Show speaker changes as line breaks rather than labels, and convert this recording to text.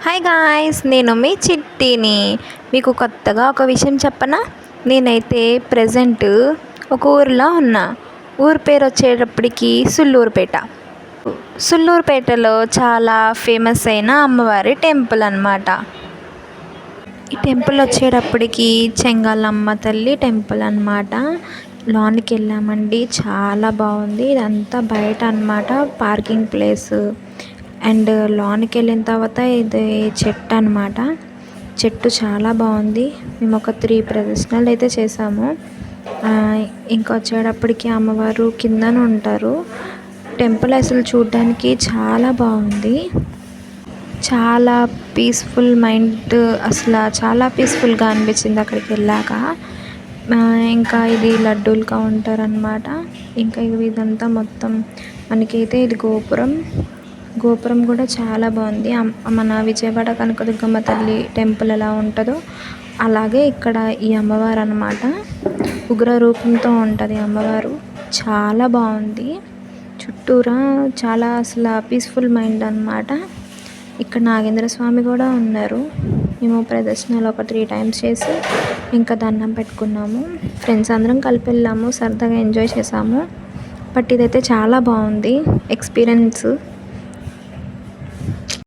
Hi guys, నేను మీ చిట్టిని. మీకు కొత్తగా ఒక విషయం చెప్పనా? నేనైతే ప్రజెంట్ ఒక ఊరిలో ఉన్నా. ఊరి పేరు వచ్చేటప్పటికి సుళ్ళూరుపేట. సుళ్ళూరుపేటలో చాలా ఫేమస్ అయిన అమ్మవారి టెంపుల్ అన్నమాట. ఈ టెంపుల్ వచ్చేటప్పటికి చెంగాలమ్మ తల్లి టెంపుల్ అన్నమాట. లోనికి వెళ్ళామండి, చాలా బాగుంది. ఇదంతా బయట అన్నమాట, పార్కింగ్ ప్లేస్. అండ్ లోనికి వెళ్ళిన తర్వాత ఇది చెట్టు అన్నమాట. చెట్టు చాలా బాగుంది. మేము ఒక 3 ప్రదర్శనలు అయితే చేసాము. ఇంకా వచ్చేటప్పటికి అమ్మవారు కిందన ఉంటారు. టెంపుల్ అసలు చూడడానికి చాలా బాగుంది. చాలా పీస్ఫుల్ మైండ్, అసలు చాలా పీస్ఫుల్గా అనిపించింది అక్కడికి వెళ్ళాక. ఇంకా ఇది లడ్డూలు కౌంటర్ అన్నమాట. ఇంకా ఇదంతా మొత్తం మనకైతే ఇది గోపురం కూడా చాలా బాగుంది. మన విజయవాడ కనకదుర్గమ్మ తల్లి టెంపుల్ ఎలా ఉంటుందో అలాగే ఇక్కడ ఈ అమ్మవారు అన్నమాట. ఉగ్ర రూపంతో ఉంటుంది అమ్మవారు. చాలా బాగుంది. చుట్టూరా చాలా అసలు పీస్ఫుల్ మైండ్ అన్నమాట. ఇక్కడ నాగేంద్ర స్వామి కూడా ఉన్నారు. మేము ప్రదర్శనలు ఒక 3 టైమ్స్ చేసి ఇంకా దండం పెట్టుకున్నాము. ఫ్రెండ్స్ అందరం కలిపి వెళ్ళాము, సరదాగా ఎంజాయ్ చేసాము. బట్ ఇదైతే చాలా బాగుంది ఎక్స్పీరియన్స్.